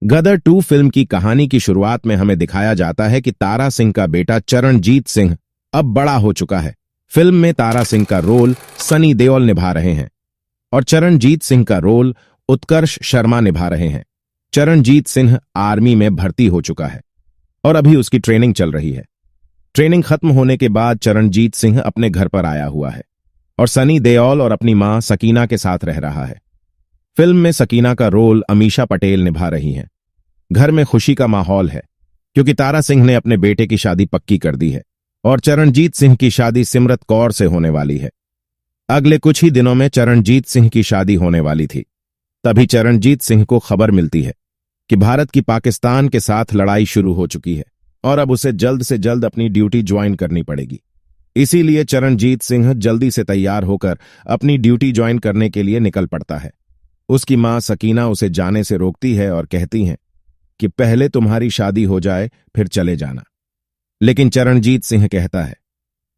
गदर 2 film की कहानी की शुरुआत में हमें दिखाया जाता है कि तारा सिंह का बेटा चरणजीत सिंह अब बड़ा हो चुका है। फिल्म में तारा सिंह का रोल सनी देओल निभा रहे हैं और चरणजीत सिंह का रोल उत्कर्ष शर्मा निभा रहे हैं। चरणजीत सिंह आर्मी में भर्ती हो चुका है और अभी उसकी ट्रेनिंग चल रही है। ट्रेनिंग खत्म होने के बाद चरणजीत सिंह अपने घर पर आया हुआ है और सनी देओल और अपनी मां सकीना के साथ रह रहा है। फिल्म में सकीना का रोल अमीषा पटेल निभा रही हैं। घर में खुशी का माहौल है क्योंकि तारा सिंह ने अपने बेटे की शादी पक्की कर दी है और चरणजीत सिंह की शादी सिमरत कौर से होने वाली है। अगले कुछ ही दिनों में चरणजीत सिंह की शादी होने वाली थी। तभी चरणजीत सिंह को खबर मिलती है कि भारत की पाकिस्तान के साथ लड़ाई शुरू हो चुकी है और अब उसे जल्द से जल्द अपनी ड्यूटी ज्वाइन करनी पड़ेगी। इसीलिए चरणजीत सिंह जल्दी से तैयार होकर अपनी ड्यूटी ज्वाइन करने के लिए निकल पड़ता है। उसकी मां सकीना उसे जाने से रोकती है और कहती हैं कि पहले तुम्हारी शादी हो जाए फिर चले जाना। लेकिन चरणजीत सिंह कहता है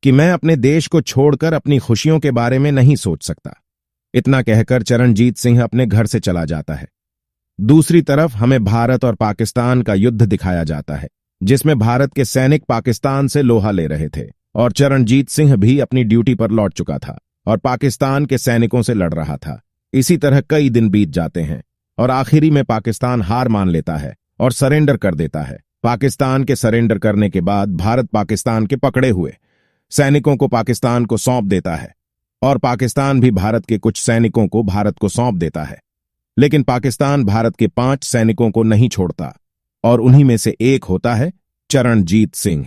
कि मैं अपने देश को छोड़कर अपनी खुशियों के बारे में नहीं सोच सकता। इतना कहकर चरणजीत सिंह अपने घर से चला जाता है। दूसरी तरफ हमें भारत और पाकिस्तान का युद्ध दिखाया जाता है जिसमें भारत के सैनिक पाकिस्तान से लोहा ले रहे थे और चरणजीत सिंह भी अपनी ड्यूटी पर लौट चुका था और पाकिस्तान के सैनिकों से लड़ रहा था। इसी तरह कई दिन बीत जाते हैं और आखिरी में पाकिस्तान हार मान लेता है और सरेंडर कर देता है। पाकिस्तान के सरेंडर करने के बाद भारत पाकिस्तान के पकड़े हुए सैनिकों को पाकिस्तान को सौंप देता है और पाकिस्तान भी भारत के कुछ सैनिकों को भारत को सौंप देता है। लेकिन पाकिस्तान भारत के 5 सैनिकों को नहीं छोड़ता और उन्हीं में से एक होता है चरणजीत सिंह।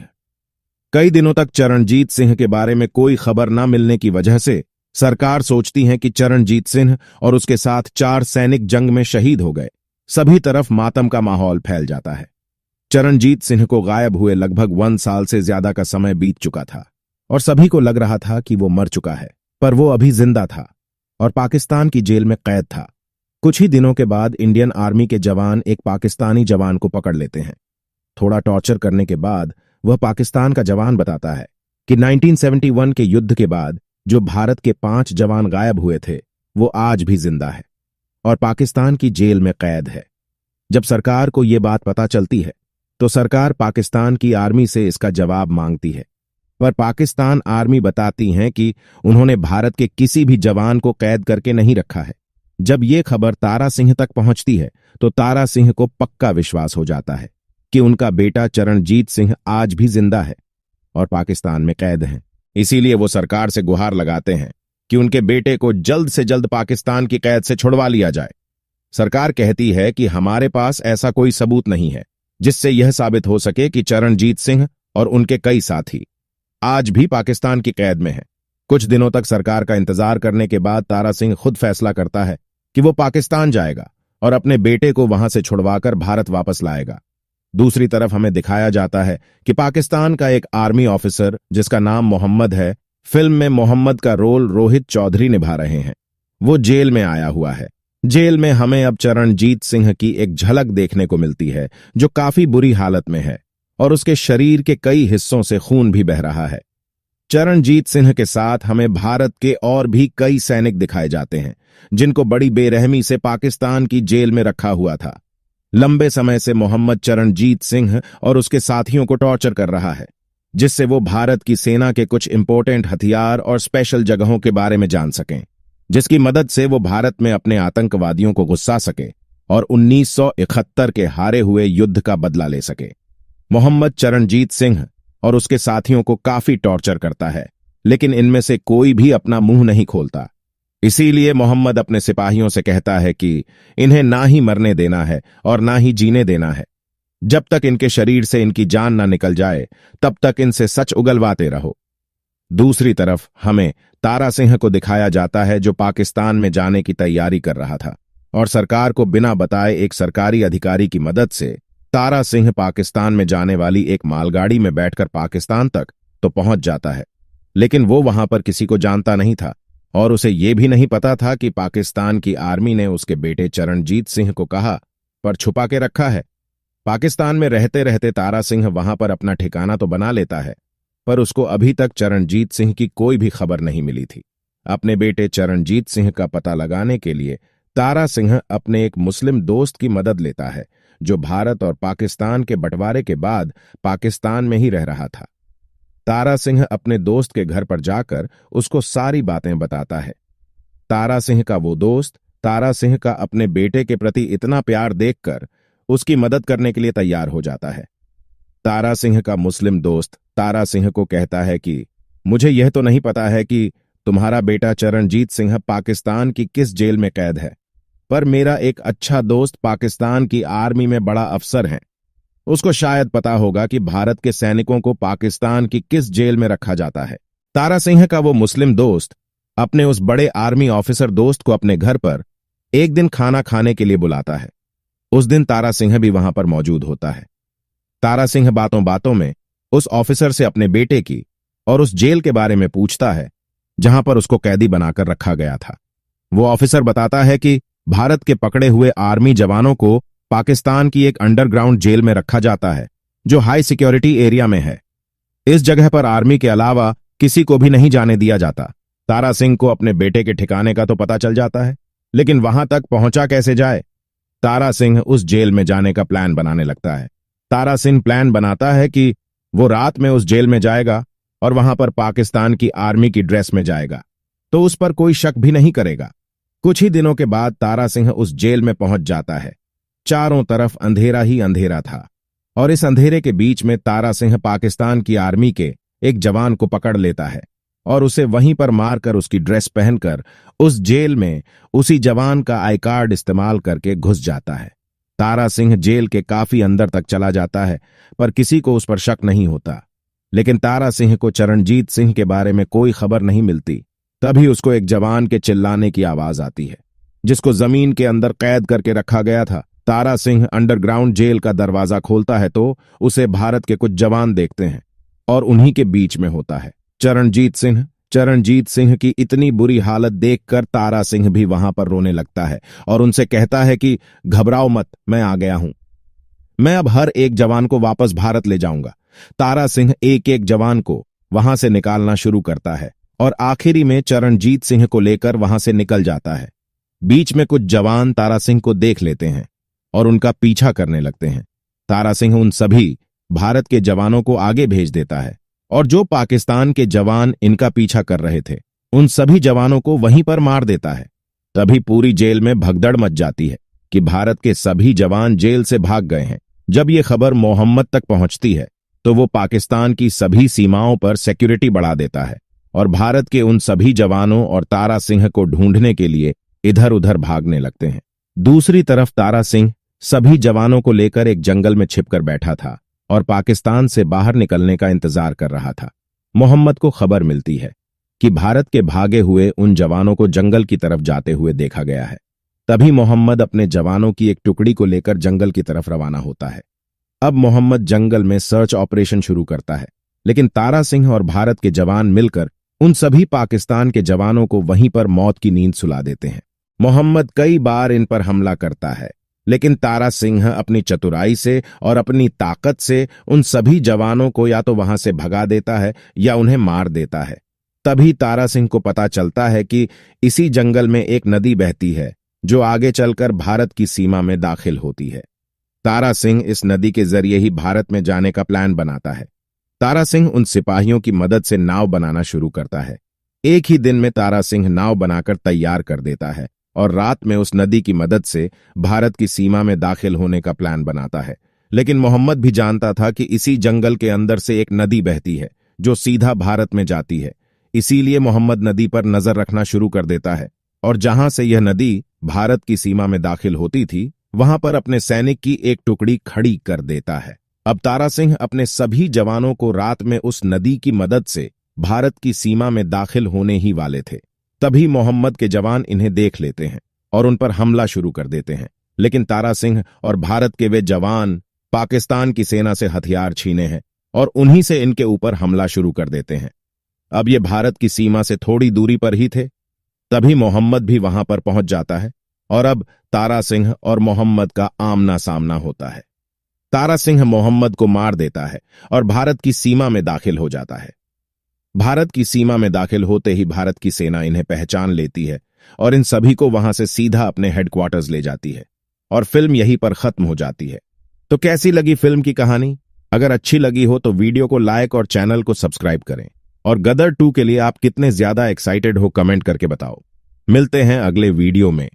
कई दिनों तक चरणजीत सिंह के बारे में कोई खबर न मिलने की वजह से सरकार सोचती है कि चरणजीत सिंह और उसके साथ 4 सैनिक जंग में शहीद हो गए। सभी तरफ मातम का माहौल फैल जाता है। चरणजीत सिंह को गायब हुए लगभग 1 साल से ज्यादा का समय बीत चुका था और सभी को लग रहा था कि वो मर चुका है, पर वो अभी जिंदा था और पाकिस्तान की जेल में कैद था। कुछ ही दिनों के बाद इंडियन आर्मी के जवान एक पाकिस्तानी जवान को पकड़ लेते हैं। थोड़ा टॉर्चर करने के बाद वह पाकिस्तान का जवान बताता है कि 1971 के युद्ध के बाद जो भारत के 5 जवान गायब हुए थे वो आज भी जिंदा है और पाकिस्तान की जेल में कैद है। जब सरकार को ये बात पता चलती है तो सरकार पाकिस्तान की आर्मी से इसका जवाब मांगती है, पर पाकिस्तान आर्मी बताती है कि उन्होंने भारत के किसी भी जवान को कैद करके नहीं रखा है। जब ये खबर तारा सिंह तक पहुंचती है तो तारा सिंह को पक्का विश्वास हो जाता है कि उनका बेटा चरणजीत सिंह आज भी जिंदा है और पाकिस्तान में कैद है। इसीलिए वो सरकार से गुहार लगाते हैं कि उनके बेटे को जल्द से जल्द पाकिस्तान की कैद से छुड़वा लिया जाए। सरकार कहती है कि हमारे पास ऐसा कोई सबूत नहीं है जिससे यह साबित हो सके कि चरणजीत सिंह और उनके कई साथी आज भी पाकिस्तान की कैद में हैं। कुछ दिनों तक सरकार का इंतजार करने के बाद तारा सिंह खुद फैसला करता है कि वो पाकिस्तान जाएगा और अपने बेटे को वहां से छुड़वाकर भारत वापस लाएगा। दूसरी तरफ हमें दिखाया जाता है कि पाकिस्तान का एक आर्मी ऑफिसर जिसका नाम मोहम्मद है, फिल्म में मोहम्मद का रोल रोहित चौधरी निभा रहे हैं। वो जेल में आया हुआ है। जेल में हमें अब चरणजीत सिंह की एक झलक देखने को मिलती है जो काफी बुरी हालत में है और उसके शरीर के कई हिस्सों से खून भी बह रहा है। चरणजीत सिंह के साथ हमें भारत के और भी कई सैनिक दिखाए जाते हैं जिनको बड़ी बेरहमी से पाकिस्तान की जेल में रखा हुआ था। लंबे समय से मोहम्मद चरणजीत सिंह और उसके साथियों को टॉर्चर कर रहा है जिससे वो भारत की सेना के कुछ इंपॉर्टेंट हथियार और स्पेशल जगहों के बारे में जान सकें, जिसकी मदद से वो भारत में अपने आतंकवादियों को गुस्सा सके और 1971 के हारे हुए युद्ध का बदला ले सके। मोहम्मद चरणजीत सिंह और उसके साथियों को काफी टॉर्चर करता है लेकिन इनमें से कोई भी अपना मुंह नहीं खोलता। इसीलिए मोहम्मद अपने सिपाहियों से कहता है कि इन्हें ना ही मरने देना है और ना ही जीने देना है। जब तक इनके शरीर से इनकी जान ना निकल जाए तब तक इनसे सच उगलवाते रहो। दूसरी तरफ हमें तारा सिंह को दिखाया जाता है जो पाकिस्तान में जाने की तैयारी कर रहा था और सरकार को बिना बताए एक सरकारी अधिकारी की मदद से तारा सिंह पाकिस्तान में जाने वाली एक मालगाड़ी में बैठकर पाकिस्तान तक तो पहुंच जाता है। लेकिन वो वहां पर किसी को जानता नहीं था और उसे ये भी नहीं पता था कि पाकिस्तान की आर्मी ने उसके बेटे चरणजीत सिंह को कहा पर छुपा के रखा है। पाकिस्तान में रहते रहते तारा सिंह वहां पर अपना ठिकाना तो बना लेता है पर उसको अभी तक चरणजीत सिंह की कोई भी खबर नहीं मिली थी। अपने बेटे चरणजीत सिंह का पता लगाने के लिए तारा सिंह अपने एक मुस्लिम दोस्त की मदद लेता है जो भारत और पाकिस्तान के बंटवारे के बाद पाकिस्तान में ही रह रहा था। तारा सिंह अपने दोस्त के घर पर जाकर उसको सारी बातें बताता है। तारा सिंह का वो दोस्त तारा सिंह का अपने बेटे के प्रति इतना प्यार देखकर उसकी मदद करने के लिए तैयार हो जाता है। तारा सिंह का मुस्लिम दोस्त तारा सिंह को कहता है कि मुझे यह तो नहीं पता है कि तुम्हारा बेटा चरणजीत सिंह पाकिस्तान की किस जेल में कैद है, पर मेरा एक अच्छा दोस्त पाकिस्तान की आर्मी में बड़ा अफसर है, उसको शायद पता होगा कि भारत के सैनिकों को पाकिस्तान की किस जेल में रखा जाता है। तारा सिंह का वो मुस्लिम दोस्त अपने उस बड़े आर्मी ऑफिसर दोस्त को अपने घर पर एक दिन खाना खाने के लिए बुलाता है। उस दिन तारा सिंह भी वहां पर मौजूद होता है। तारा सिंह बातों बातों में उस ऑफिसर से अपने बेटे की और उस जेल के बारे में पूछता है जहां पर उसको कैदी बनाकर रखा गया था। वो ऑफिसर बताता है कि भारत के पकड़े हुए आर्मी जवानों को पाकिस्तान की एक अंडरग्राउंड जेल में रखा जाता है जो हाई सिक्योरिटी एरिया में है। इस जगह पर आर्मी के अलावा किसी को भी नहीं जाने दिया जाता। तारा सिंह को अपने बेटे के ठिकाने का तो पता चल जाता है, लेकिन वहां तक पहुंचा कैसे जाए। तारा सिंह उस जेल में जाने का प्लान बनाने लगता है। तारा सिंह प्लान बनाता है कि वो रात में उस जेल में जाएगा और वहां पर पाकिस्तान की आर्मी की ड्रेस में जाएगा, तो उस पर कोई शक भी नहीं करेगा। कुछ ही दिनों के बाद तारा सिंह उस जेल में पहुंच जाता है। चारों तरफ अंधेरा ही अंधेरा था और इस अंधेरे के बीच में तारा सिंह पाकिस्तान की आर्मी के एक जवान को पकड़ लेता है और उसे वहीं पर मारकर उसकी ड्रेस पहनकर उस जेल में उसी जवान का आई कार्ड इस्तेमाल करके घुस जाता है। तारा सिंह जेल के काफी अंदर तक चला जाता है, पर किसी को उस पर शक नहीं होता। लेकिन तारा सिंह को चरणजीत सिंह के बारे में कोई खबर नहीं मिलती। तभी उसको एक जवान के चिल्लाने की आवाज आती है, जिसको जमीन के अंदर कैद करके रखा गया था। तारा सिंह अंडरग्राउंड जेल का दरवाजा खोलता है तो उसे भारत के कुछ जवान देखते हैं और उन्हीं के बीच में होता है चरणजीत सिंह। चरणजीत सिंह की इतनी बुरी हालत देखकर तारा सिंह भी वहां पर रोने लगता है और उनसे कहता है कि घबराओ मत, मैं आ गया हूं। मैं अब हर एक जवान को वापस भारत ले जाऊंगा। तारा सिंह एक एक जवान को वहां से निकालना शुरू करता है और आखिरी में चरणजीत सिंह को लेकर वहां से निकल जाता है। बीच में कुछ जवान तारा सिंह को देख लेते हैं और उनका पीछा करने लगते हैं। तारा सिंह उन सभी भारत के जवानों को आगे भेज देता है और जो पाकिस्तान के जवान इनका पीछा कर रहे थे उन सभी जवानों को वहीं पर मार देता है। तभी पूरी जेल में भगदड़ मच जाती है कि भारत के सभी जवान जेल से भाग गए हैं। जब ये खबर मोहम्मद तक पहुंचती है तो वो पाकिस्तान की सभी सीमाओं पर सिक्योरिटी बढ़ा देता है और भारत के उन सभी जवानों और तारा सिंह को ढूंढने के लिए इधर उधर भागने लगते हैं। दूसरी तरफ तारा सिंह सभी जवानों को लेकर एक जंगल में छिपकर बैठा था और पाकिस्तान से बाहर निकलने का इंतजार कर रहा था। मोहम्मद को खबर मिलती है कि भारत के भागे हुए उन जवानों को जंगल की तरफ जाते हुए देखा गया है। तभी मोहम्मद अपने जवानों की एक टुकड़ी को लेकर जंगल की तरफ रवाना होता है। अब मोहम्मद जंगल में सर्च ऑपरेशन शुरू करता है, लेकिन तारा सिंह और भारत के जवान मिलकर उन सभी पाकिस्तान के जवानों को वहीं पर मौत की नींद सुला देते हैं। मोहम्मद कई बार इन पर हमला करता है, लेकिन तारा सिंह अपनी चतुराई से और अपनी ताकत से उन सभी जवानों को या तो वहां से भगा देता है या उन्हें मार देता है। तभी तारा सिंह को पता चलता है कि इसी जंगल में एक नदी बहती है जो आगे चलकर भारत की सीमा में दाखिल होती है। तारा सिंह इस नदी के जरिए ही भारत में जाने का प्लान बनाता है। तारा सिंह उन सिपाहियों की मदद से नाव बनाना शुरू करता है। एक ही दिन में तारा सिंह नाव बनाकर तैयार कर देता है और रात में उस नदी की मदद से भारत की सीमा में दाखिल होने का प्लान बनाता है। लेकिन मोहम्मद भी जानता था कि इसी जंगल के अंदर से एक नदी बहती है जो सीधा भारत में जाती है। इसीलिए मोहम्मद नदी पर नजर रखना शुरू कर देता है और जहां से यह नदी भारत की सीमा में दाखिल होती थी वहां पर अपने सैनिक की एक टुकड़ी खड़ी कर देता है। अब तारा सिंह अपने सभी जवानों को रात में उस नदी की मदद से भारत की सीमा में दाखिल होने ही वाले थे। तभी मोहम्मद के जवान इन्हें देख लेते हैं और उन पर हमला शुरू कर देते हैं। लेकिन तारा सिंह और भारत के वे जवान पाकिस्तान की सेना से हथियार छीने हैं और उन्हीं से इनके ऊपर हमला शुरू कर देते हैं। अब ये भारत की सीमा से थोड़ी दूरी पर ही थे। तभी मोहम्मद भी वहां पर पहुंच जाता है और अब तारा सिंह और मोहम्मद का आमना सामना होता है। तारा सिंह मोहम्मद को मार देता है और भारत की सीमा में दाखिल हो जाता है। भारत की सीमा में दाखिल होते ही भारत की सेना इन्हें पहचान लेती है और इन सभी को वहां से सीधा अपने हेडक्वार्टर्स ले जाती है और फिल्म यहीं पर खत्म हो जाती है। तो कैसी लगी फिल्म की कहानी? अगर अच्छी लगी हो तो वीडियो को लाइक और चैनल को सब्सक्राइब करें। और गदर 2 के लिए आप कितने ज्यादा एक्साइटेड हो कमेंट करके बताओ। मिलते हैं अगले वीडियो में।